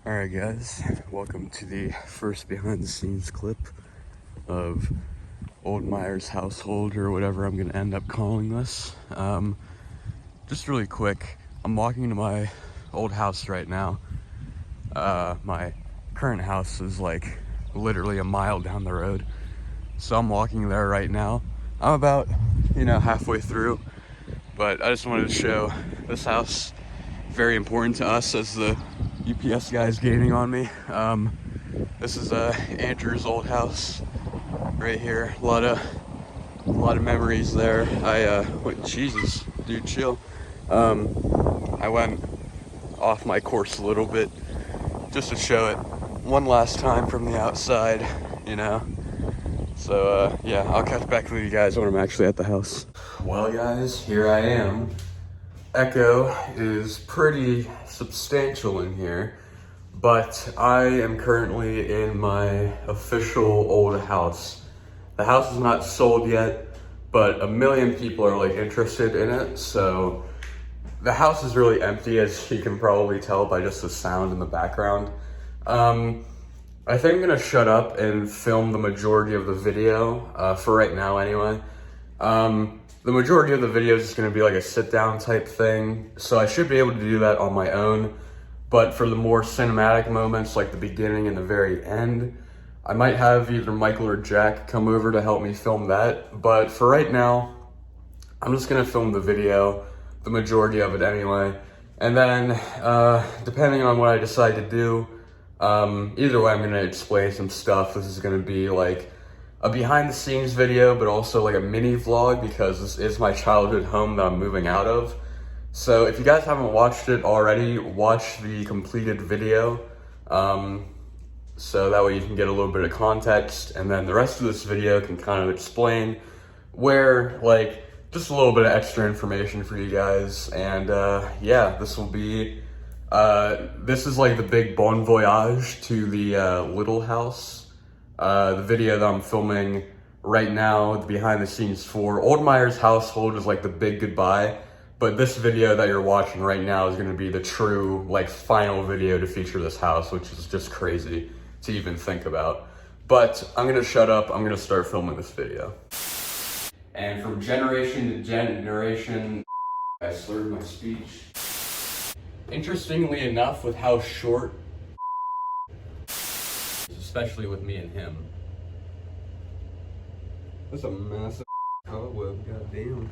Alright guys, welcome to the first behind the scenes clip of Old Meyers Household, or whatever I'm gonna end up calling this. Just really quick, I'm walking into my old house right now. My current house is like literally a mile down the road. So I'm walking there right now. I'm about, halfway through, but I just wanted to show this house. Very important to us as the UPS guys gaining on me. This is Andrew's old house right here. A lot of memories there. Jesus, dude, chill. I went off my course a little bit just to show it one last time from the outside, So yeah, I'll catch back with you guys when I'm actually at the house. Well, guys, here I am. Echo is pretty substantial in here, but I am currently in my official old house. The house is not sold yet, but a million people are interested in it, so the house is really empty, as you can probably tell by just the sound in the background. I think I'm gonna shut up and film the majority of the video, for right now anyway. The majority of the video is just going to be like a sit-down type thing, so I should be able to do that on my own. But for the more cinematic moments, like the beginning and the very end, I might have either Michael or Jack come over to help me film that. But for right now, I'm just going to film the video, the majority of it anyway. And then, depending on what I decide to do, either way, I'm going to explain some stuff. This is going to be like a behind the scenes video, but also like a mini vlog, because this is my childhood home that I'm moving out of. So if you guys haven't watched it already, watch the completed video. So that way you can get a little bit of context, and then the rest of this video can kind of explain where, just a little bit of extra information for you guys. And yeah, this will be, this is like the big bon voyage to the little house. The video that I'm filming right now, the behind the scenes for Old Meyers Household, is like the big goodbye. But this video that you're watching right now is going to be the true, final video to feature this house, which is just crazy to even think about. But I'm going to shut up. I'm going to start filming this video. And from generation to generation, I slurred my speech. Interestingly enough, with how short, especially with me and him. That's a massive cobweb, goddamn.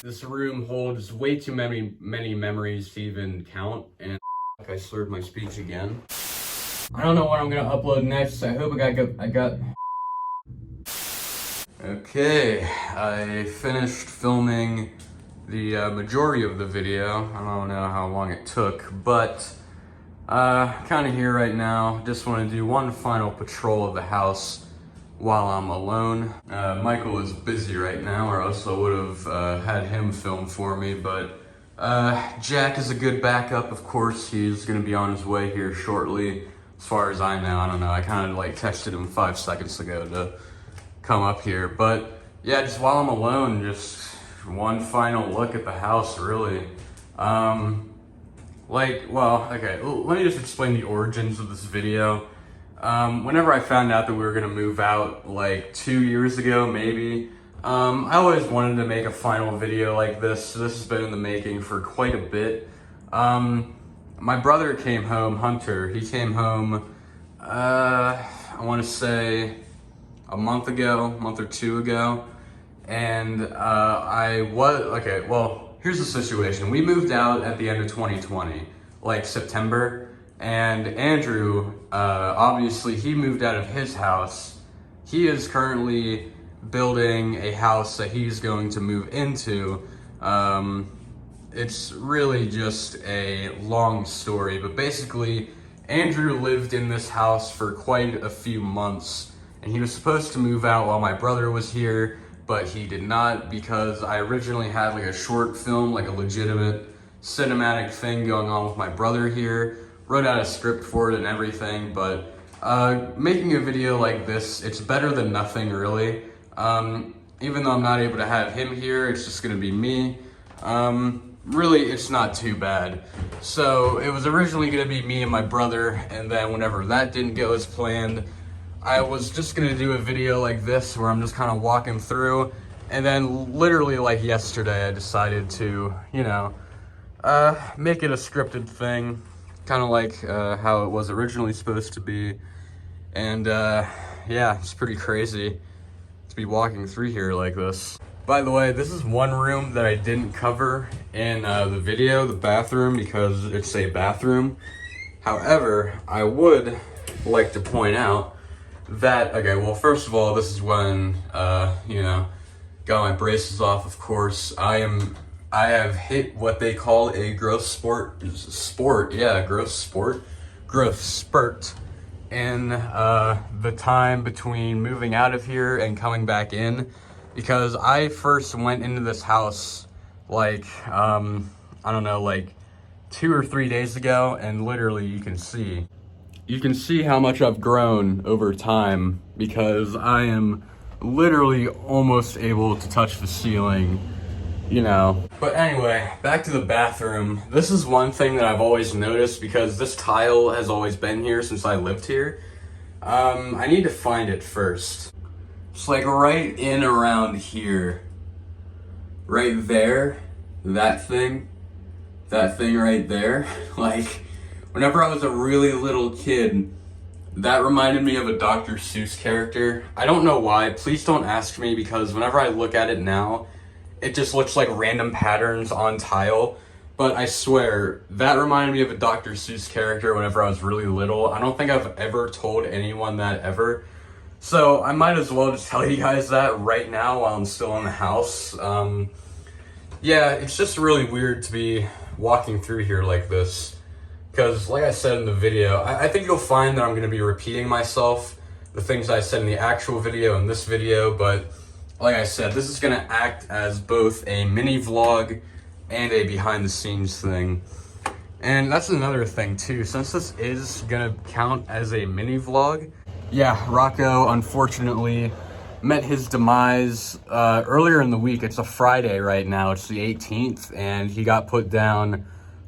This room holds way too many memories to even count, and I slurred my speech again. I don't know what I'm gonna upload next. I hope I got. Okay, I finished filming the majority of the video. I don't know how long it took, but kind of here right now. Just want to do one final patrol of the house while I'm alone. Michael is busy right now, or else I would have had him film for me, but Jack is a good backup, of course. He's going to be on his way here shortly, as far as I know. I don't know, I kind of texted him 5 seconds ago to come up here, but yeah, just while I'm alone, just one final look at the house, really. Okay, let me just explain the origins of this video. Whenever I found out that we were gonna move out 2 years ago, maybe, I always wanted to make a final video like this. So this has been in the making for quite a bit. My brother came home, Hunter. He came home, I want to say a month or two ago. And here's the situation. We moved out at the end of 2020, September, and Andrew, obviously he moved out of his house. He is currently building a house that he's going to move into. It's really just a long story, but basically Andrew lived in this house for quite a few months, and he was supposed to move out while my brother was here, but he did not, because I originally had a short film, a legitimate cinematic thing going on with my brother here. Wrote out a script for it and everything, but making a video like this, it's better than nothing, really. Even though I'm not able to have him here, it's just gonna be me. really, it's not too bad. So it was originally gonna be me and my brother, and then whenever that didn't go as planned, I was just gonna do a video like this where I'm just kind of walking through, and then literally like yesterday I decided to, you know, make it a scripted thing, kind of like how it was originally supposed to be. And yeah, it's pretty crazy to be walking through here like this. By the way, this is one room that I didn't cover in the video, the bathroom, because it's a bathroom. However, I would like to point out that, okay, well, first of all, this is when, you know, got my braces off, of course. I have hit what they call a growth spurt in the time between moving out of here and coming back in, because I first went into this house like, I don't know, like 2 or 3 days ago, and literally you can see how much I've grown over time, because I am literally almost able to touch the ceiling, you know. But anyway, back to the bathroom. This is one thing that I've always noticed, because this tile has always been here since I lived here. I need to find it first. It's like right in around here. Right there. That thing right there. Like, whenever I was a really little kid, that reminded me of a Dr. Seuss character. I don't know why. Please don't ask me, because whenever I look at it now, it just looks like random patterns on tile. But I swear, that reminded me of a Dr. Seuss character whenever I was really little. I don't think I've ever told anyone that ever. So I might as well just tell you guys that right now while I'm still in the house. Yeah, it's just really weird to be walking through here like this. Because, like I said in the video, I think you'll find that I'm going to be repeating myself, the things I said in the actual video and this video, but like I said, this is going to act as both a mini vlog and a behind the scenes thing. And that's another thing too, since this is going to count as a mini vlog, yeah, Rocco unfortunately met his demise earlier in the week. It's a Friday right now, it's the 18th, and he got put down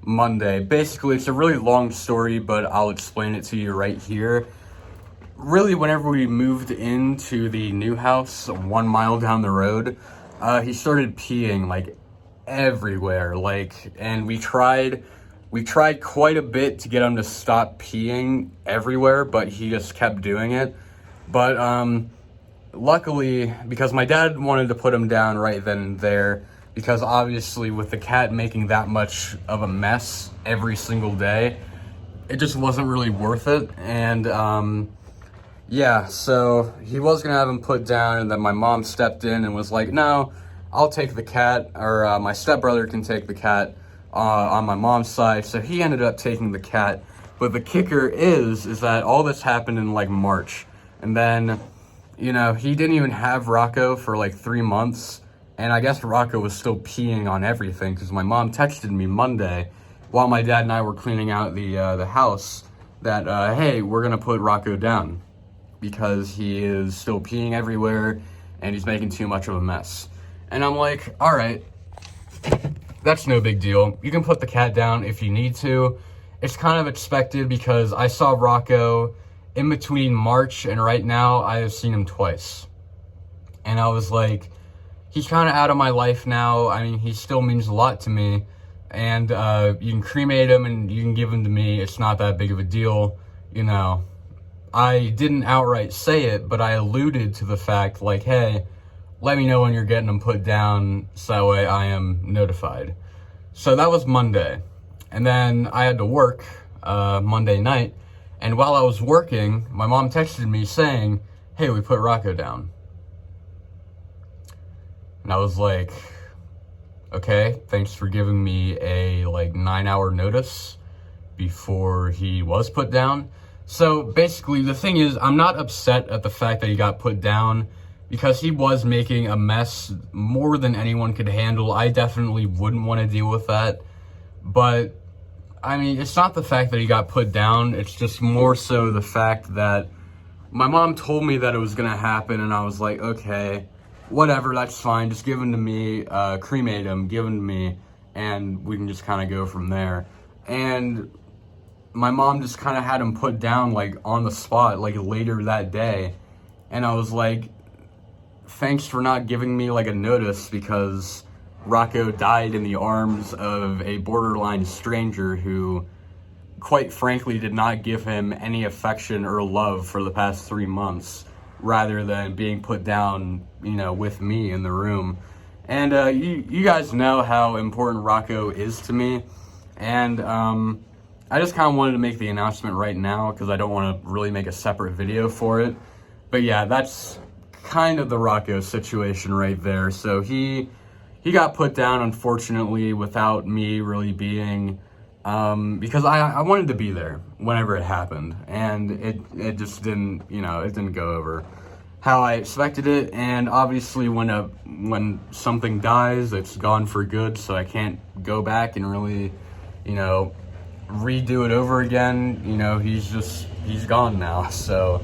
Monday. Basically, it's a really long story, but I'll explain it to you right here. Really, whenever we moved into the new house 1 mile down the road, he started peeing like everywhere, like, and we tried quite a bit to get him to stop peeing everywhere, but he just kept doing it. But luckily, because my dad wanted to put him down right then and there, because obviously with the cat making that much of a mess every single day, it just wasn't really worth it. And yeah, so he was gonna have him put down, and then my mom stepped in and was like, no, I'll take the cat, or my stepbrother can take the cat on my mom's side. So he ended up taking the cat. But the kicker is that all this happened in like March, and then, you know, he didn't even have Rocco for like 3 months. And I guess Rocco was still peeing on everything, because my mom texted me Monday while my dad and I were cleaning out the house that, hey, we're gonna put Rocco down because he is still peeing everywhere and he's making too much of a mess. And I'm like, all right, that's no big deal. You can put the cat down if you need to. It's kind of expected, because I saw Rocco in between March and right now. I have seen him twice. And I was like, he's kind of out of my life now. I mean, he still means a lot to me. And you can cremate him and you can give him to me. It's not that big of a deal, you know. I didn't outright say it, but I alluded to the fact, like, hey, let me know when you're getting him put down, so that way I am notified. So that was Monday. And then I had to work Monday night. And while I was working, my mom texted me saying, hey, we put Rocco down. And I was like, okay, thanks for giving me a like 9-hour notice before he was put down. So basically the thing is, I'm not upset at the fact that he got put down, because he was making a mess more than anyone could handle. I definitely wouldn't want to deal with that. But I mean, it's not the fact that he got put down, it's just more so the fact that my mom told me that it was gonna happen, and I was like, okay, whatever, that's fine, just give him to me, cremate him, give him to me, and we can just kind of go from there. And my mom just kind of had him put down, like, on the spot, like, later that day. And I was like, thanks for not giving me, like, a notice, because Rocco died in the arms of a borderline stranger who, quite frankly, did not give him any affection or love for the past 3 months, rather than being put down, you know, with me in the room. And you guys know how important Rocco is to me. And I just kind of wanted to make the announcement right now because I don't want to really make a separate video for it. But yeah, that's kind of the Rocco situation right there. So he got put down, unfortunately, without me really being, because I wanted to be there whenever it happened, and it just didn't, you know, it didn't go over how I expected it. And obviously when something dies, it's gone for good, so I can't go back and really, you know, redo it over again. You know, he's gone now. So,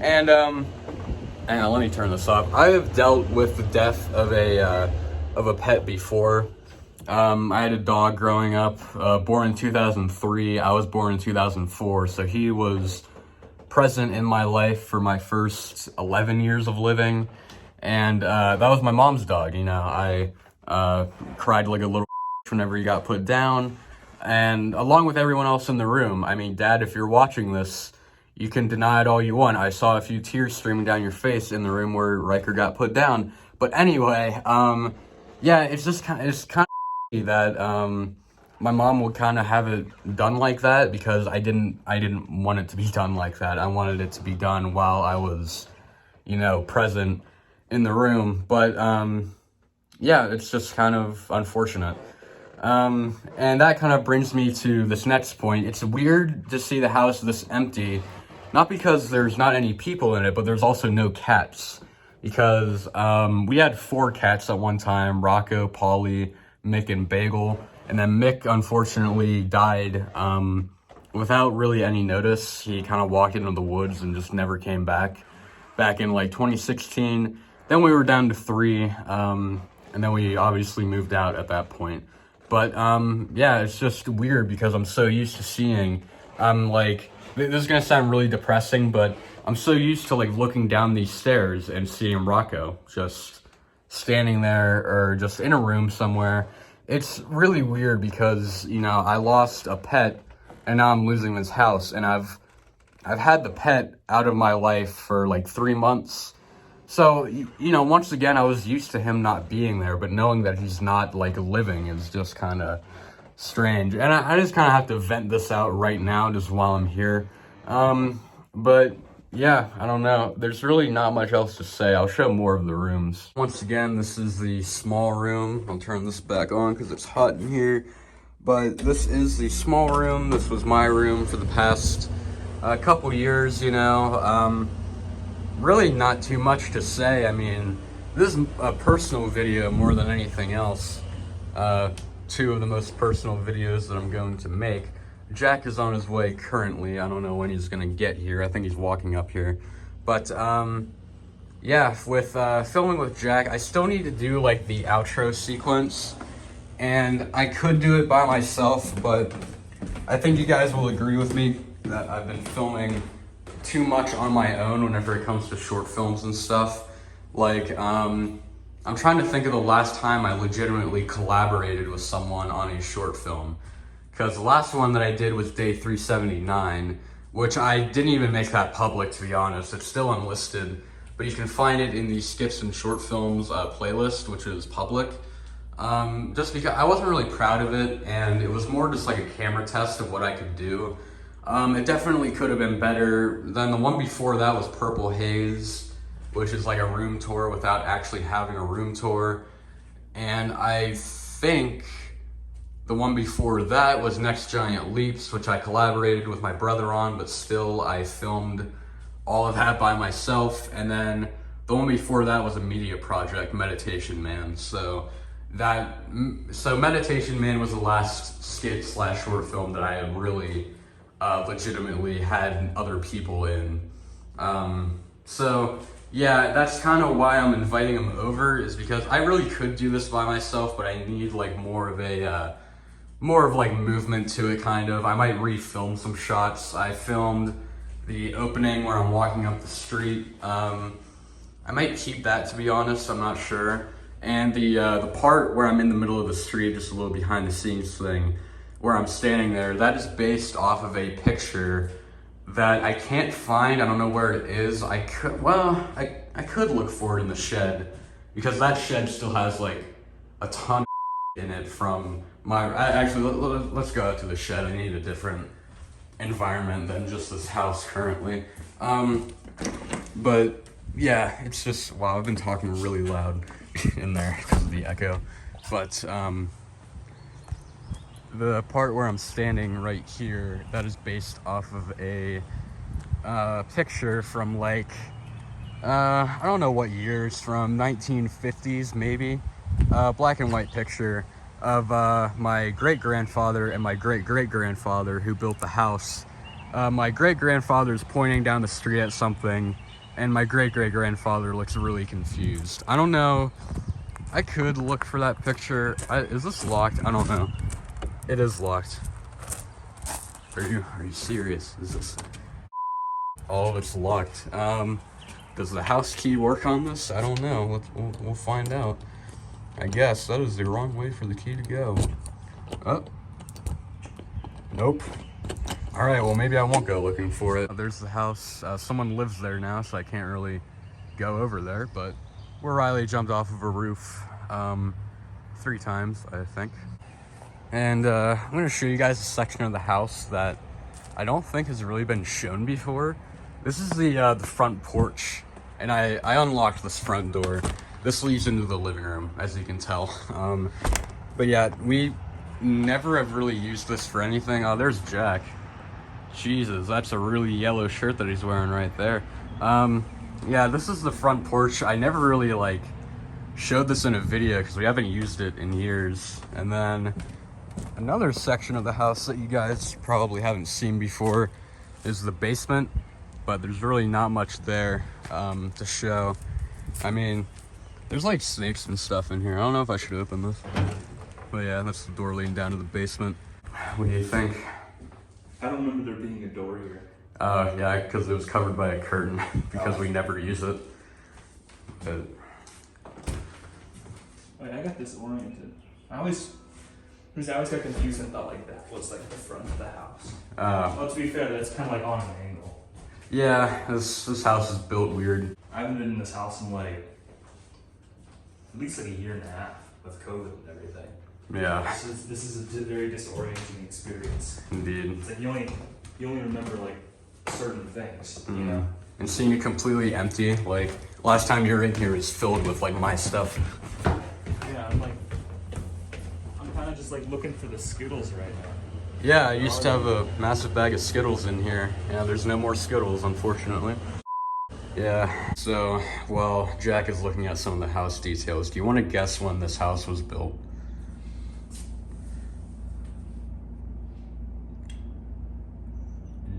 and hang on, let me turn this off. I have dealt with the death of a pet before. I had a dog growing up, born in 2003. I was born in 2004, so he was present in my life for my first 11 years of living. And that was my mom's dog. You know, I cried like a little whenever he got put down, and along with everyone else in the room. I mean, Dad, if you're watching this, you can deny it all you want. I saw a few tears streaming down your face in the room where Riker got put down. But anyway, yeah, it's kind of that my mom would kind of have it done like that, because I didn't want it to be done like that. I wanted it to be done while I was, you know, present in the room. But yeah, it's just kind of unfortunate. And that kind of brings me to this next point. It's weird to see the house this empty, not because there's not any people in it, but there's also no cats. Because we had 4 cats at one time: Rocco, Polly, Mick, and Bagel. And then Mick, unfortunately, died without really any notice. He kind of walked into the woods and just never came back in like 2016. Then we were down to 3, and then we obviously moved out at that point. But yeah, it's just weird because I'm so used to seeing, like, this is gonna sound really depressing, but I'm so used to, like, looking down these stairs and seeing Rocco just standing there, or just in a room somewhere. It's really weird because, you know, I lost a pet and now I'm losing this house, and I've had the pet out of my life for like 3 months. So, you know, once again, I was used to him not being there, but knowing that he's not, like, living is just kind of strange. And I just kind of have to vent this out right now just while I'm here. But yeah, I don't know. There's really not much else to say. I'll show more of the rooms. Once again, this is the small room. I'll turn this back on because it's hot in here. But this is the small room. This was my room for the past couple years, you know. Really not too much to say. I mean, this is a personal video more than anything else. 2 of the most personal videos that I'm going to make. Jack is on his way currently. I don't know when he's gonna get here. I think he's walking up here. But yeah, with filming with Jack, I still need to do like the outro sequence, and I could do it by myself, but I think you guys will agree with me that I've been filming too much on my own whenever it comes to short films and stuff. Like, I'm trying to think of the last time I legitimately collaborated with someone on a short film. Because the last one that I did was day 379, which I didn't even make that public, to be honest. It's still unlisted, but you can find it in the Skips and Short Films playlist, which is public. Just because I wasn't really proud of it, and it was more just like a camera test of what I could do. It definitely could have been better. Then the one before that was Purple Haze, which is like a room tour without actually having a room tour. And I think the one before that was Next Giant Leaps, which I collaborated with my brother on, but still I filmed all of that by myself. And then the one before that was a media project, Meditation Man. So Meditation Man was the last skit / short film that I had really legitimately had other people in. So Yeah, that's kind of why I'm inviting him over, is because I really could do this by myself, but I need like more of like movement to it, kind of. I might re-film some shots. I filmed the opening where I'm walking up the street. I might keep that, to be honest, I'm not sure. And the part where I'm in the middle of the street, just a little behind the scenes thing, where I'm standing there, that is based off of a picture that I can't find. I don't know where it is. I could look for it in the shed, because that shed still has like a ton in it from my, actually, let's go out to the shed. I need a different environment than just this house currently. But yeah, it's just, wow, I've been talking really loud in there because of the echo. But the part where I'm standing right here, that is based off of a picture from like, I don't know what years, from 1950s maybe, black and white picture of my great-grandfather and my great-great-grandfather who built the house. My great-grandfather is pointing down the street at something, and my great-great-grandfather looks really confused. I don't know, I could look for that picture. Is this locked? I don't know. It is locked. Are you serious? Is this? Oh, it's locked. Does the house key work on this? I don't know. We'll find out. I guess that is the wrong way for the key to go. Oh. Nope. All right, well, maybe I won't go looking for it. There's the house. Someone lives there now, so I can't really go over there, but where Riley jumped off of a roof 3 times, I think. And I'm gonna show you guys a section of the house that I don't think has really been shown before. This is the front porch, and I unlocked this front door. This leads into the living room, as you can tell. But yeah, we never have really used this for anything. Oh, there's Jack. Jesus, that's a really yellow shirt that he's wearing right there. Yeah, this is the front porch. I never really like showed this in a video because we haven't used it in years. And then another section of the house that you guys probably haven't seen before is the basement, but there's really not much there to show. I mean, there's like snakes and stuff in here. I don't know if I should open this, but yeah, that's the door leading down to the basement. What do you think? I don't remember there being a door here. Yeah, because it was covered by a curtain because we never use it. But wait, I got this oriented. I always got confused and thought like that was like the front of the house. Well, to be fair, that's kind of like on an angle. Yeah, this house is built weird. I haven't been in this house in like at least like a year and a half with COVID and everything. Yeah. This is a very disorienting experience. Indeed. It's like you only remember like certain things, you know? And seeing it completely empty, like last time you were in here is filled with like my stuff. Yeah, I'm kind of just like looking for the Skittles right now. Yeah, I used to have a massive bag of Skittles in here. Yeah, there's no more Skittles, unfortunately. Yeah, so, well, Jack is looking at some of the house details. Do you want to guess when this house was built?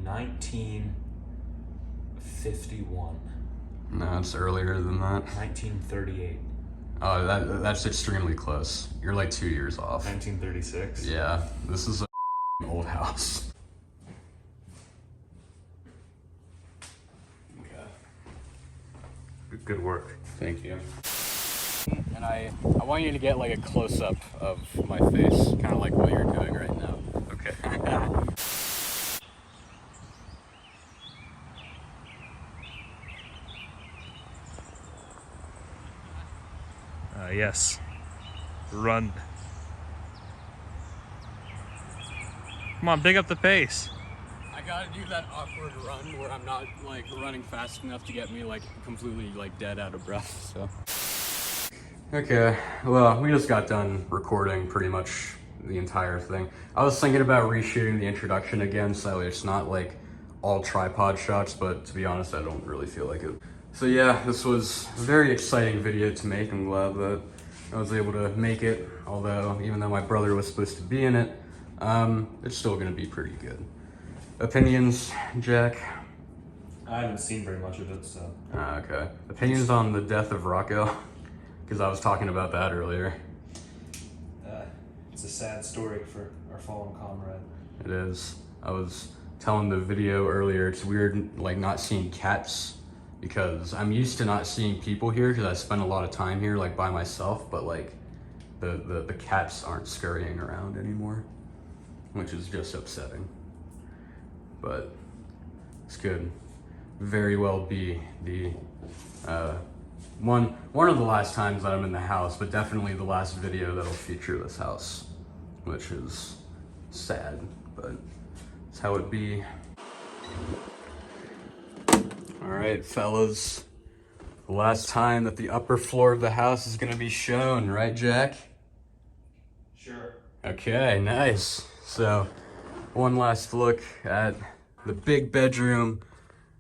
$1951. No, it's earlier than that. 1938. Oh, that's extremely close. You're like 2 years off. 1936. Yeah, this is a old house. Okay. Good work. Thank you. And I want you to get like a close-up of my face, kind of like what you're doing right now. Okay. Yes. Run. Come on, pick up the pace. I gotta do that awkward run where I'm not like running fast enough to get me like completely like dead out of breath, so. Okay, well, we just got done recording pretty much the entire thing. I was thinking about reshooting the introduction again, so it's not like all tripod shots, but to be honest, I don't really feel like it. So yeah, this was a very exciting video to make. I'm glad that I was able to make it, although even though my brother was supposed to be in it, it's still gonna be pretty good. Opinions, Jack? I haven't seen very much of it, so. Okay. Opinions on the death of Rocco? Because I was talking about that earlier. It's a sad story for our fallen comrade. It is. I was telling the video earlier, it's weird like not seeing cats because I'm used to not seeing people here because I spend a lot of time here like by myself, but like the cats aren't scurrying around anymore, which is just upsetting. But it's good. Very well be the one of the last times that I'm in the house, but definitely the last video that'll feature this house, which is sad, but it's how it be. All right, fellas, the last time that the upper floor of the house is gonna be shown, right, Jack? Sure. Okay, nice. So, one last look at the big bedroom.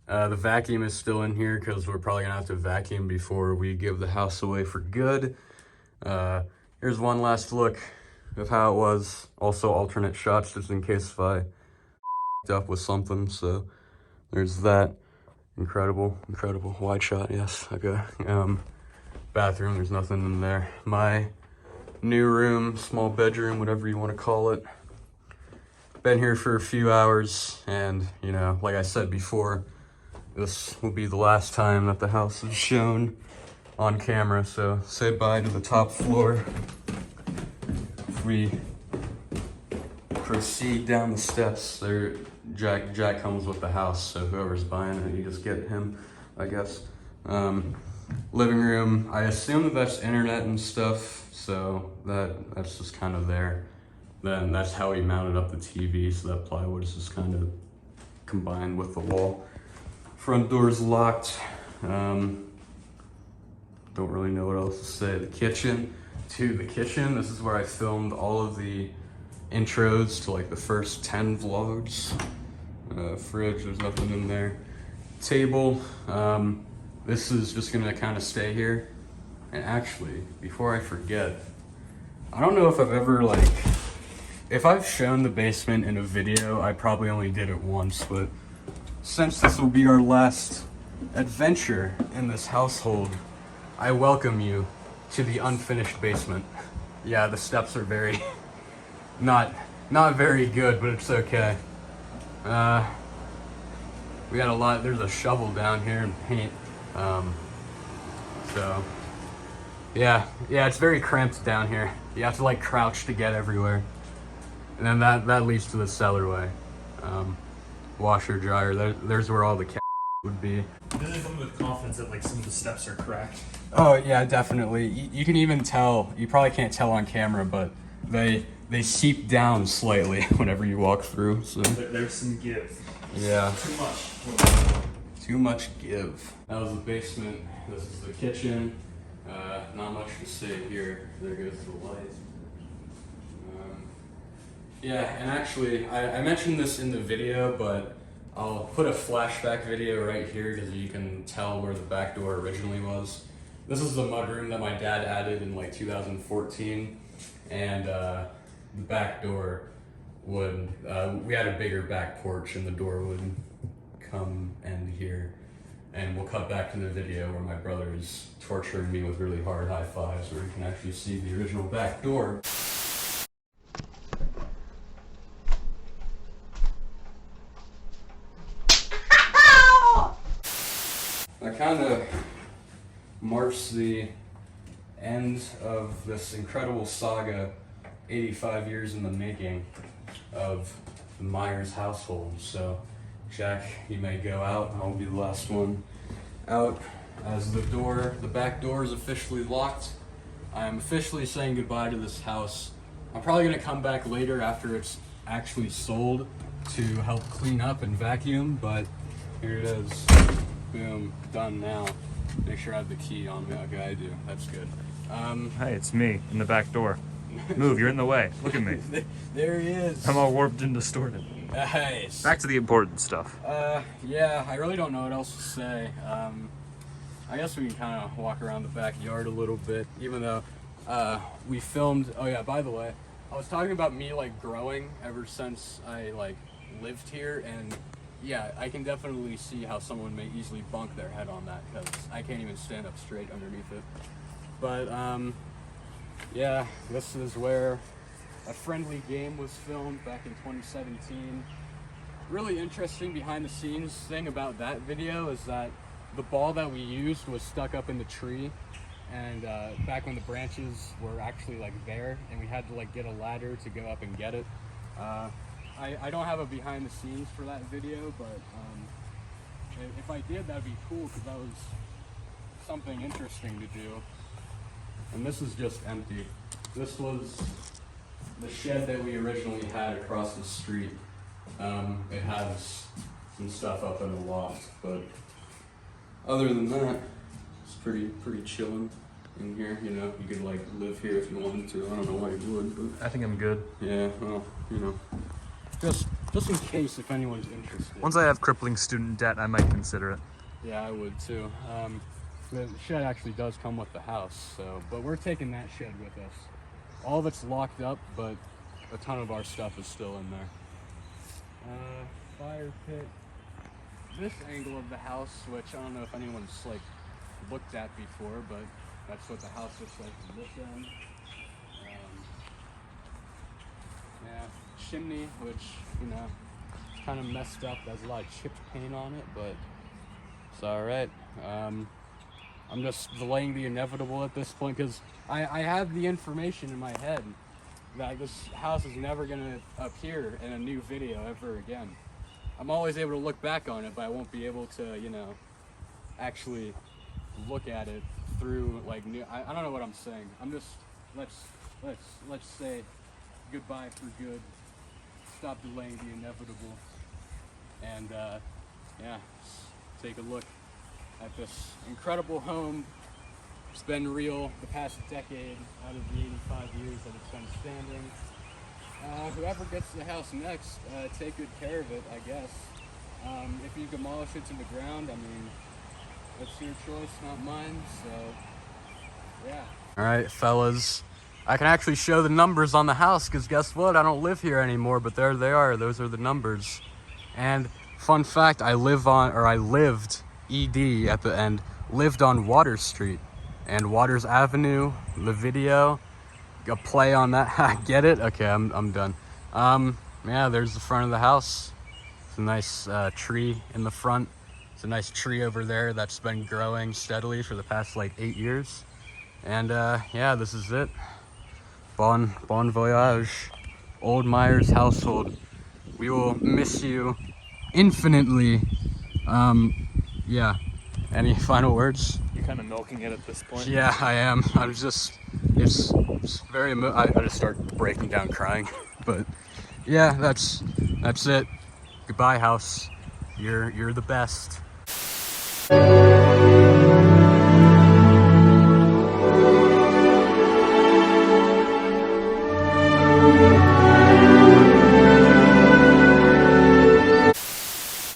The vacuum is still in here because we're probably gonna have to vacuum before we give the house away for good. Here's one last look of how it was. Also alternate shots just in case if I up with something. So there's that. Incredible wide shot. Yes. Okay. Bathroom. There's nothing in there. My new room, small bedroom, whatever you want to call it. Been here for a few hours, and you know, like I said before, this will be the last time that the house is shown on camera, so say bye to the top floor. If we proceed down the steps, there, Jack comes with the house, so whoever's buying it, you just get him, I guess. Living room, I assume that's internet and stuff, so that's just kind of there. Then that's how we mounted up the TV, so that plywood is just kind of combined with the wall. Front door's locked. Don't really know what else to say. The kitchen. This is where I filmed all of the intros to like the first 10 vlogs. Fridge, there's nothing in there. Table. This is just gonna kind of stay here. And actually, before I forget, I don't know if I've ever if I've shown the basement in a video, I probably only did it once, but since this will be our last adventure in this household, I welcome you to the unfinished basement. Yeah, the steps are very, not very good, but it's okay. We got a lot, there's a shovel down here and paint. So, yeah, it's very cramped down here. You have to like crouch to get everywhere. And then that leads to the cellarway. Washer, dryer, there's where all the would be. This is something with confidence that like some of the steps are cracked. Oh yeah, definitely. You can even tell, you probably can't tell on camera, but they seep down slightly whenever you walk through, so. There's some give. Yeah. Too much. Too much give. That was the basement. This is the kitchen. Not much to say here. There goes the light. Yeah, and actually, I mentioned this in the video, but I'll put a flashback video right here because you can tell where the back door originally was. This is the mudroom that my dad added in like 2014, and the back door would, we had a bigger back porch and the door would come end here. And we'll cut back to the video where my brother is torturing me with really hard high fives where you can actually see the original back door. That kind of marks the end of this incredible saga, 85 years in the making, of the Meyers household. So, Jack, you may go out. I'll be the last one out as the back door is officially locked. I'm officially saying goodbye to this house. I'm probably gonna come back later after it's actually sold to help clean up and vacuum, but here it is. Boom, done now. Make sure I have the key on me. Okay, I do. That's good. Hey, it's me in the back door. Move, you're in the way. Look at me. There he is. I'm all warped and distorted. Nice. Back to the important stuff. Yeah, I really don't know what else to say. I guess we can kind of walk around the backyard a little bit, even though we filmed. Oh yeah, by the way, I was talking about me like growing ever since I like lived here, and yeah, I can definitely see how someone may easily bunk their head on that, because I can't even stand up straight underneath it. But yeah, this is where a friendly game was filmed back in 2017. Really interesting behind the scenes thing about that video is that the ball that we used was stuck up in the tree, and back when the branches were actually like there, and we had to like get a ladder to go up and get it. I don't have a behind the scenes for that video, but if I did, that'd be cool, because that was something interesting to do. And this is just empty. This was the shed that we originally had across the street. It has some stuff up in the loft, but other than that, it's pretty chilling in here. You know, you could like live here if you wanted to. I don't know why you would, but I think I'm good. yeah, well, you know, just in case if anyone's interested. Once I have crippling student debt, I might consider it. Yeah, I would too. The shed actually does come with the house, so, but we're taking that shed with us. All of it's locked up, but a ton of our stuff is still in there. Fire pit. This angle of the house, which I don't know if anyone's like looked at before, but that's what the house looks like from this end. Yeah, chimney, which, you know, it's kind of messed up. There's a lot of chipped paint on it, but it's all right. I'm just delaying the inevitable at this point, because I have the information in my head that this house is never going to appear in a new video ever again. I'm always able to look back on it, but I won't be able to, you know, actually look at it through like new. I don't know what I'm saying. I'm just let's say goodbye for good. Stop delaying the inevitable, and yeah, take a look at this incredible home. It's been real the past decade out of the 85 years that it's been standing. Whoever gets the house next, take good care of it, I guess. If you demolish it to the ground, I mean, it's your choice, not mine, so, yeah. All right, fellas. I can actually show the numbers on the house, because guess what? I don't live here anymore, but there they are. Those are the numbers. And fun fact, I lived, ED at the end, lived on Water Street and Waters Avenue. The video, a play on that. Get it? Okay, I'm done. Yeah, there's the front of the house. It's a nice tree in the front. It's a nice tree over there that's been growing steadily for the past like 8 years. And yeah, this is it. Bon voyage, Old Meyers Household. We will miss you infinitely. Yeah. Any final words? You're kind of milking it at this point. Yeah, I am. I'm just, it's very, I just start breaking down crying. But yeah, that's it. Goodbye, house. You're the best.